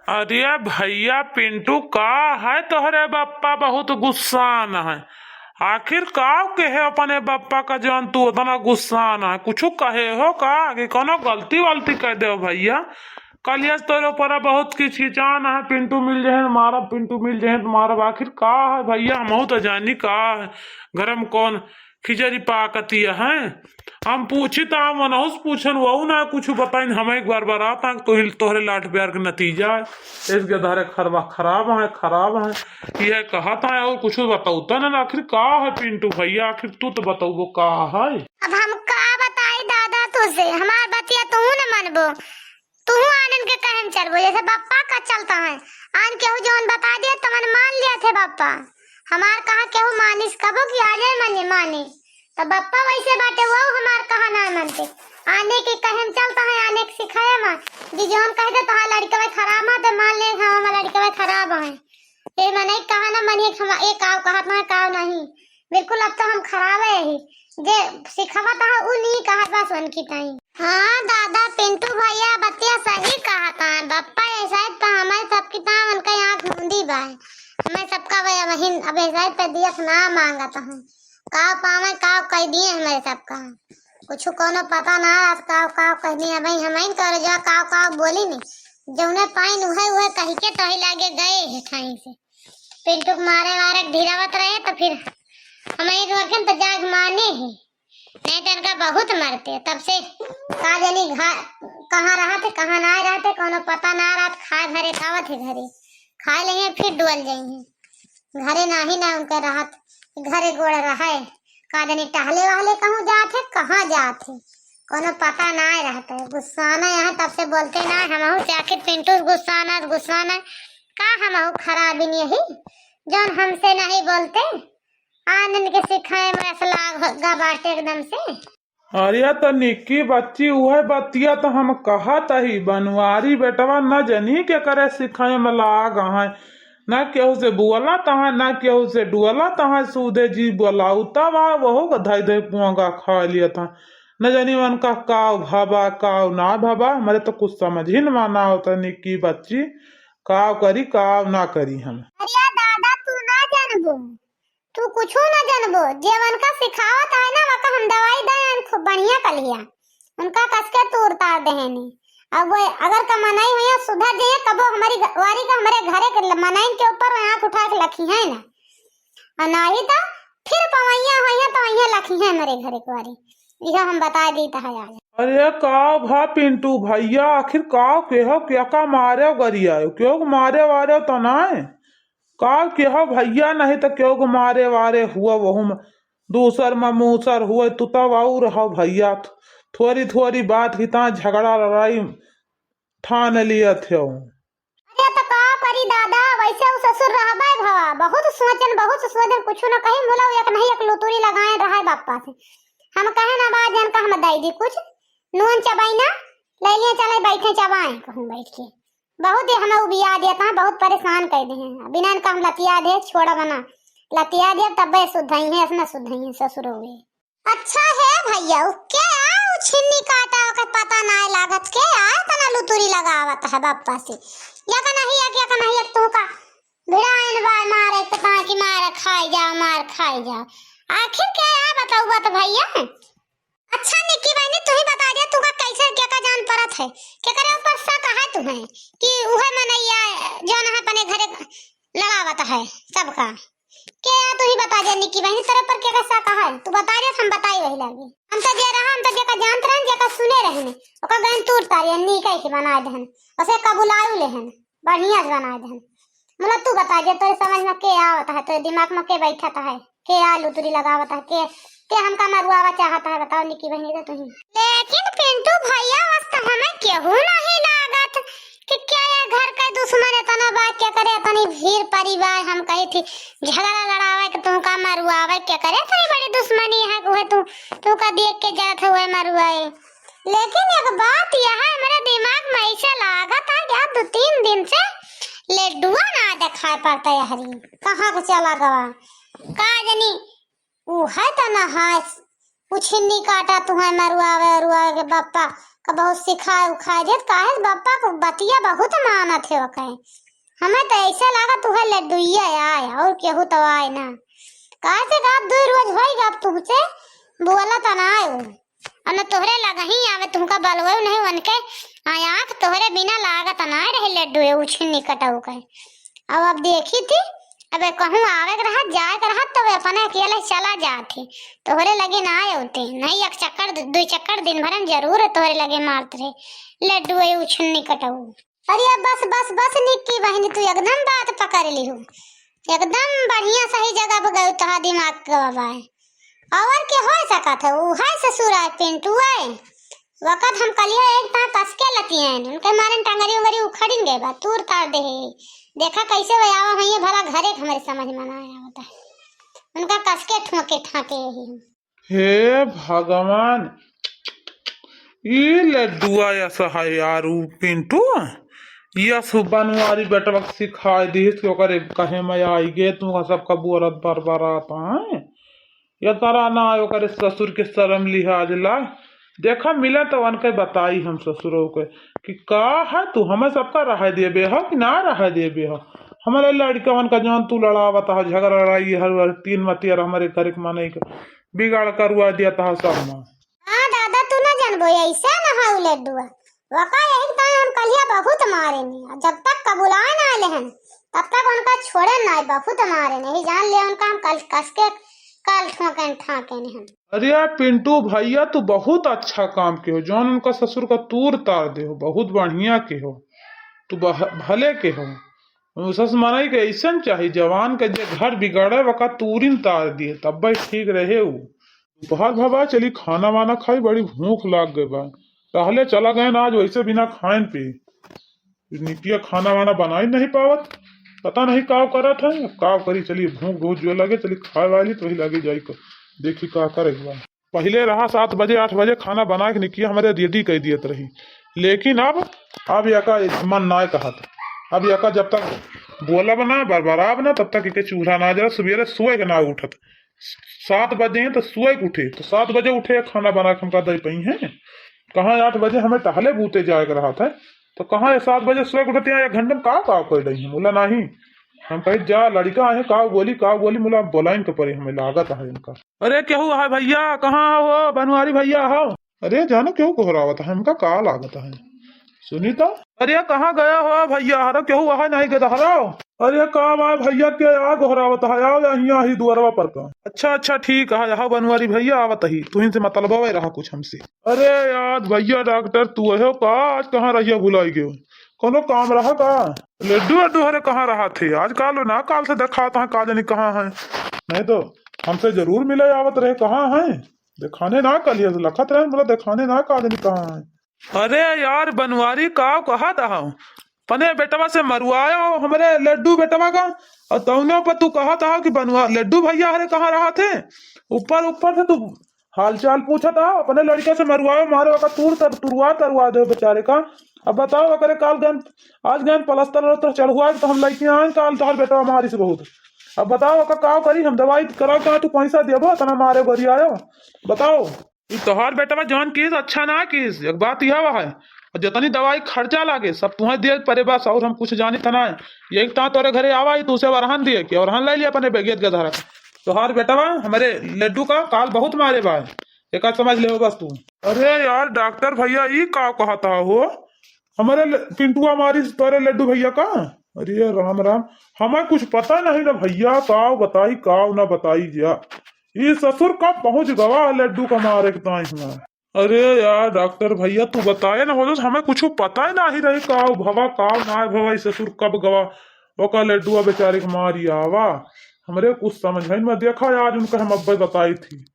अरे भैया पिंटू का है तोहरे बप्पा बहुत गुस्सा न है। आखिर का कहे अपने बप्पा का जौन तू उतना गुस्सा न है, कुछ कहे हो का कि कोनो गलती वलती कह दे भैया। कलियस तोरे ऊपर बहुत की खिंचान है, पिंटू मिल जाए मारा, पिंटू मिल जाए तुम्हारा। आखिर का है भैया, हम तो जानी का है गरम कौन खिचड़ी पाकतिया है। हम पूछी तो हम मनहुस पूछन वहू ना कुछ बताइन, हम एक बार बराता तो तोहरे लाठ प्यार के नतीजा है इसके धारे खरबा खराब है खराब है यह कहा था। और कुछ बताऊता ना आखिर का है पिंटू भैया, आखिर तू तो बताऊ का है। अब हम का बताई दादा तुझे, हमार बतिया तू न मनबो, तू आनंद के कहम चलबो जैसे बप्पा का चलता है। आन केहू जौन बता दिया तमन मान लिया थे बप्पा, हमार कहा केहू मानिस कबो कि आ जाए मने माने तो बप्पा वैसे बाटे वो हमार कहा ना मानते। आने के कहम चलता है, आने के सिखाया मा जी जौन कह दे तो लड़का वे खराब है तो मान ले हम लड़का वे खराब है। ये मने कहा ना मनिए हम एक काव कहा ना काव नहीं, बिल्कुल अब तो हम खराब है ही जे सिखावा था उ नहीं कहा बस उनकी ताई। हाँ दादा पिंटू भैया बतिया सही कहा था, बप्पा ऐसा है तो हमारे सबकी ताम उनका आँख मूंदी बा, हमें सबका वही अब ऐसा पे दिया ना मांगा था काव पावे काव कह दिए हमारे सबका कुछ कोनो पता ना काव काव कह दिए भाई हमें कर जा काव काव बोली नहीं जौने पाइन उहे उहे कह के तो ही लागे गए है ठाई से। पिंटू मारे वारे ढीरावत रहे तो फिर हमें रोकन तो जाग माने ही नहीं तो इनका बहुत मरते तब से का जानी कहाँ रहा थे कहाँ ना रहा थे कोनो पता ना रहा खाए घरे खावत है घरे खा लेंगे फिर डुअल जाएंगे घरे ना ही ना उनके राहत घरे गोड़ रहा का जानी टहले वाले कहूँ जाते कहाँ जाते कोनो पता ना रहता है। गुस्साना यहाँ तब से बोलते ना हम से आखिर पिंटू गुस्साना का हम खराब ही नहीं जौन हमसे नहीं बोलते आनंद के सिखाए मसला बाटे एकदम से। अरे तो निक्की बच्ची वह बतिया तो हम कहा तही बनवारी बेटवा न जनी के करे सिखाए में लाग है न केहू से बुअला तहा न केहू से डुअला तहा सूदे जी बोलाऊ तब वह गधाई दे पुआगा खा लिया था न जानी मन का काव भाबा काव ना भाबा हमारे तो कुछ समझ ही न माना होता निक्की बच्ची काव करी काव ना करी हम। अरे दादा तू ना जानबो, तू कुछ ना जानबो जेवन का सिखावत है ना वका हम दवाई दे खूब बढ़िया कलिया उनका कस के तू उतार देहनी। अब वो अगर का मनाई हुई सुधर जाए तब हमारी वारी का हमारे घरे के मनाई के ऊपर आंख उठा के लखी है ना और नहीं तो फिर पवैया हुई तो वही लखी है हमारे घरे के वारी यह हम बता दी था आज। अरे का भा पिंटू भैया आखिर का केहो क्या का मारे गरिया क्यों मारे वारे तो ना का केहो भैया नहीं तो क्यों मारे वारे हुआ वहू दूसर में मूसर हुए तू तब आऊ रहो भैया थोड़ी थोड़ी बात की ता झगड़ा लड़ाई ठान लिया थे। अरे तो का करी दादा वैसे उ ससुर रहबे भवा बहुत सोचन कुछ न कहीं बोला एक नहीं एक लुतुरी लगाए रहा बापा से हम कहे ना बात जन का हम दई दी कुछ नून चबाई ना ले लिए चले बैठे चबाए कहूं बैठ के बहुत ही हमें उबिया दिया था बहुत परेशान कर दे हैं बिना इनका हम लतिया दे छोड़ा बना लतिया दे तब शुद्ध ही है इसमें शुद्ध ही ससुर हो गए। अच्छा है भैया के आ छिन्नी काटा का पता ना लागत के आ तना लुतुरी लगावत है बापा से या का नहीं तू का भिड़ाइन बार मारे पता की मार खाई जाओ आखिर क्या है बताओ बात भैया। अच्छा निक्की बहनी तू ही बता दे तू का कैसे क्या का जान परत है क्या करे ऊपर सा कहा तू है कि उहे मनैया जान है अपने घरे लगावत है सबका क्या तू ही बता दे निक्की बहनी तेरे पर क्या कैसा कहा है तू बता दे हम बताई वही लगी हम तो दे रहा हम तो जेका जानत रहन जेका सुने रहने ओका गन टूट तारी नी कह के बना देहन उसे कबुलाऊ लेहन बढ़िया से बना देहन मतलब तू बता दे तेरे समझ में के आवत है तेरे दिमाग में के बैठता है के आलू तुरी लगावत है के हमका मरुआवा चाहता है बताओ निक्की बहनी तो तुही। लेकिन पिंटू भैया वास्ते हमें केहू नहीं लागत कि क्या ये घर का दुश्मन है तना बात क्या करे तनी भीड़ परिवार हम कही थी झगड़ा लड़ावे के तू का मरुआवे क्या करे तनी बड़ी दुश्मनी है वो तू का देख के जात हुए मरुआए। लेकिन एक बात यह है मेरे दिमाग में ऐसा लागत है क्या 2-3 दिन से लेडुआ ना दिखाई पड़ता है हरी कहाँ को चला गवा का जानी वो है तो ना है कुछ नहीं काटा तुम्हें मरुआवे के बापा का बहुत सिखाए उखाए दे काहे बापा को बतिया बहुत मानत है कहे हमें तो ऐसा लगा तू है लड्डुइया आए और केहू तो आए ना काहे से गाप दो रोज होई गाप तुमसे बोला तो ना आए अन तोहरे लगा ही आवे तुमका बलवे नहीं उनके आँख तोहरे बिना लागत ना रहे लड्डू उछिन निकटऊ कहे अब देखी थी अबे कहूँ आवे के रहा जाए के रहा तो अपने अकेले चला जाते तोहरे लगे ना आए होते नहीं एक चक्कर दो चक्कर दिन भर जरूर तोहरे लगे मारते रहे लड्डू उछिन निकटऊ अरे बस बस बस निक्की बहनी तू एकदम बात पकड़ ली हूँ एकदम बढ़िया सही जगह पर गए तो दिमाग गवा है और के हो सका था वो है ससुर है पिंटू है वक़्त हम कलिया एक ता कस के लती हैं उनके मारन टंगरी उंगरी उखड़िन गए बा तूर तार दे देखा कैसे वे आवा है भला घरे हमारे समझ में ना आया होता है उनका कस के ठोके ठाके ही हे भगवान ये लड्डुआ ऐसा है यार उ पिंटू ये बनवारी बेटवा सिखाई दी कि ओकरे कहे में आई गे तुम सबका बोरत बरबराता है या तारा ना ओकरे ससुर के शर्म लिहाज ला देखा मिला तो उनके बताई हम ससुरों के कि का है तू हमें सबका रहा दे बे हो कि ना रहा दे बे हो हमारे लड़कवन का जौन तू लड़ावता है झगड़ा लड़ाई हर तीन मतियार हमारे घर के माने बिगाड़ करवा दिया था सब माँ हाँ दादा तू ना जानबो ऐसा ना है लड्डुआ वका यही तो हम कलिया बहुत मारे नहीं जब तक कबूलाए ना आले हैं तब तक उनका छोड़े ना बहुत मारे नहीं जान ले उनका हम कल कस के कल ठोके ठाके नहीं अरे यार पिंटू भैया तू बहुत अच्छा काम के हो जौन उनका ससुर का तूर तार दे हो बहुत बढ़िया के हो तू भले के हो सस माना के ऐसा चाहिए जवान के जे घर बिगाड़े वका तूरिन तार दिए तब भाई ठीक रहे वो बहुत भवा चली खाना वाना खाई बड़ी भूख लाग गई बा टहले चला गए ना आज वैसे बिना खाए पी निकिया खाना वाना बना ही नहीं पावत पता नहीं काव करत है काव करी चलिए भूख बहुत जो लगे चली खाए वाली तो ही लगी जाई को देखी का करे पहले रहा 7 बजे 8 बजे खाना बना के निकिया हमारे रेडी कर दियत रही लेकिन अब यका मन ना कहा था अब यका जब तक बोला बना बरबरा बना तब तक इके चूल्हा ना जरा सवेरे सोए के ना उठत 7 बजे तो सोए के उठे तो 7 बजे उठे खाना बना के हमका दे पई है कहाँ 8 बजे हमें टहले बूते जाए रहा था तो कहाँ 7 बजे सोए के उठते हैं 1 घंटे में का कर रही है बोला नहीं हम कहीं जा लड़का है का बोली मुला बोलाइन के परे हमें लागत है इनका अरे क्या हुआ है भैया कहाँ हो बनवारी भैया हो अरे जानो क्यों घोरावत है हमका का लागत है सुनीता अरे कहाँ गया हो भैया हरो क्यों हुआ है नहीं गया हरो अरे काम आए भैया के आ घोरावत है आओ यहाँ ही दुआरवा पर का अच्छा ठीक है यहाँ बनवारी भैया आवत ही तुही से मतलब रहा कुछ हमसे अरे यार भैया डॉक्टर तू हो का आज कहाँ रहिया भुलाई गयो कोनो काम रहा का लड्डू अड्डू हरे कहाँ रहा थे आज काल ना काल से देखा था का जानी कहाँ है नहीं तो हमसे जरूर मिले आवत रहे कहाँ है दिखाने ना कल लखत रहे मतलब दिखाने ना का जानी कहाँ है अरे यार बनवारी का कहा था पने बेटवा से मरवाया हमारे लड्डू बेटवा का और तौने पर तू कहा था कि बनवा लड्डू भैया हरे कहाँ रहा थे ऊपर से तू हालचाल पूछा था अपने लड़के से मरवाओ मारे का तुरवा दो बेचारे का अब बताओ अगर काल गन आज गन पलस्तर चढ़ुआ तो हम लड़के आए काल तोहर बेटा हमारी से बहुत अब बताओ का करी हम दवाई करा कहाँ तू पैसा देबो तना मारे गोरी आयो बताओ तोहर बेटा जान किस अच्छा ना किस एक बात यह है और जितनी दवाई खर्चा लागे सब तुम्हें दिए परे बस और हम कुछ जानी था ना यही ता तोरे घरे आवा ही तू उसे वरहन दिए कि वरहन ले लिया अपने बेगेत के धारा तोहर बेटवा हमारे लड्डू का काल बहुत मारे बा एक समझ ले बस तू अरे यार डॉक्टर भैया ये का कहता हो हमारे पिंटुआ मारी तोरे लड्डू भैया का अरे राम राम हमें कुछ पता नहीं ना भैया काव बताई काव ना बताई जा ये ससुर कब पहुंच गवा लड्डू का मारे के ताई हुआ अरे यार डॉक्टर भैया तू बताए ना हो तो हमें कुछ पता ही ना ही रही काव भवा काव ना भवा ससुर कब गवा वो का लड्डुआ बेचारे के मारी आवा हमरे कुछ समझ में देखा यार उनका हम अब्बे बताई थी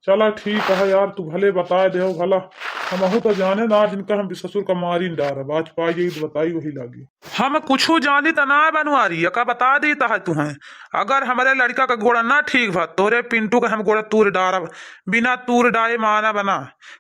चला ठीक है यार तू भले बता दे भला हम तो जाने ना जिनका हम ससुर का मारी डार बाज पाई तो बताई वही लागी हम कुछ जानी तो ना बनवारी का बता देता है तुम्हें अगर हमारे लड़का का घोड़ा ना ठीक भा तोरे पिंटू का हम घोड़ा तूर डारब बिना तूर डाले माना बना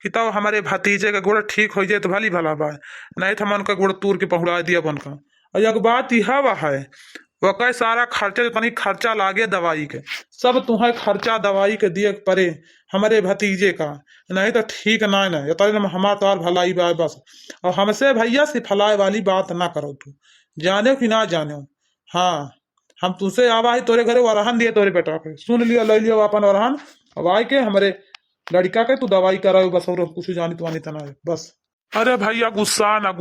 कि तब हमारे भतीजे का घोड़ा ठीक हो जाए तो भली भला बा नहीं तो हम उनका घोड़ा तूर के पहुड़ा दिया बनका और एक बात यह है वो कई सारा खर्चा जितनी खर्चा लागे दवाई के सब तुम्हें खर्चा दवाई के दिए के परे हमारे भतीजे का। नहीं तो ठीक ना ना इतना हमारा तो भलाई बा बस। और हमसे भैया सिफलाई वाली बात ना करो तू, जाने कि ना जाने। हाँ, हम तुझसे आवा ही तोरे घरे वरहन दिए तोरे बेटा के, सुन लियो ले लियो अपन वरहन। अब आए के हमारे लड़का के तू दवाई कराओ बस, और कुछ जानी तो तना बस। अरे भैया गुस्सा ना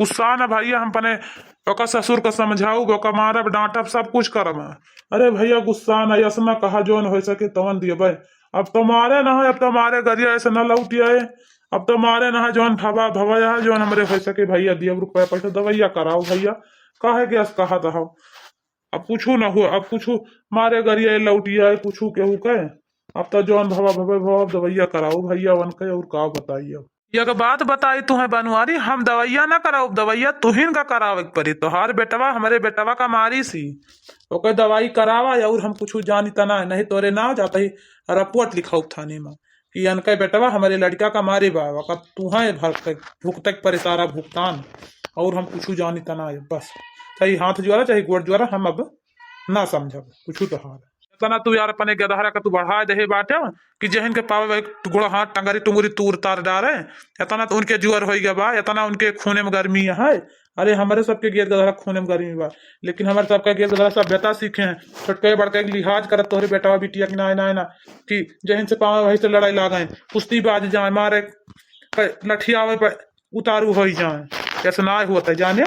भैया, हम अपने ओका ससुर को समझाऊ, ओका मारब डांटब सब कुछ करब। अरे भैया गुस्सा ना, यसना कहा जो न हो सके तवन दिए भाई। अब तुम्हारे ना है, अब तुम्हारे गरिया ऐसे न लौटिया है। अब तुम्हारे ना है जोन भवा भवया है, जोन हमारे हो सके भैया दिया रुपया पैसा दवाइया कराओ भैया। काहे के कहा था अब कुछ ना हो, अब कुछ मारे गरिया लौटिया है कुछ केहू के। अब तो जोन भवा भवा दवाइया कराओ भैया वन के, और का बताइए। एक बात बताई तुम्हें बनवारी, हम दवाइया ना कराओ, दवाइया तुहिन का करावे के पड़ी। तोहार बेटवा हमारे बेटवा का मारी सी, ओके दवाई करावा और हम कुछ जानी तना नहीं तोरे ना जाता ही रिपोर्ट लिखाऊ थाने में कि अनके बेटवा हमारे लड़का का मारे बा, तुम्हें भुगते परे सारा भुगतान, और हम कुछ जानी तना बस। चाहे हाथ ज्वारा चाहे गोड़ ज्वारा, हम अब ना समझब कुछ तोहार। तना तू यार अपने गदहरा का तू बढ़ा दे बाटे कि जहन के पावे गुड़ हाथ टंगरी टुंगरी तूर तार डारे। इतना तो उनके जुअर हो गया बा, इतना उनके खूने में गर्मी है। अरे हमारे सबके गेर गदहरा खूने में गर्मी बा, लेकिन हमारे सबका गेर गदहरा सब बेटा सीखे हैं। छोटके बड़के लिहाज करत तोहरे बेटा बिटिया कि ना कि जहन से पावे वही से लड़ाई लागे, कुश्ती बाज जाए, मारे लठियावे पे उतारू हो जाए, ऐसा ना हुआ था जाने।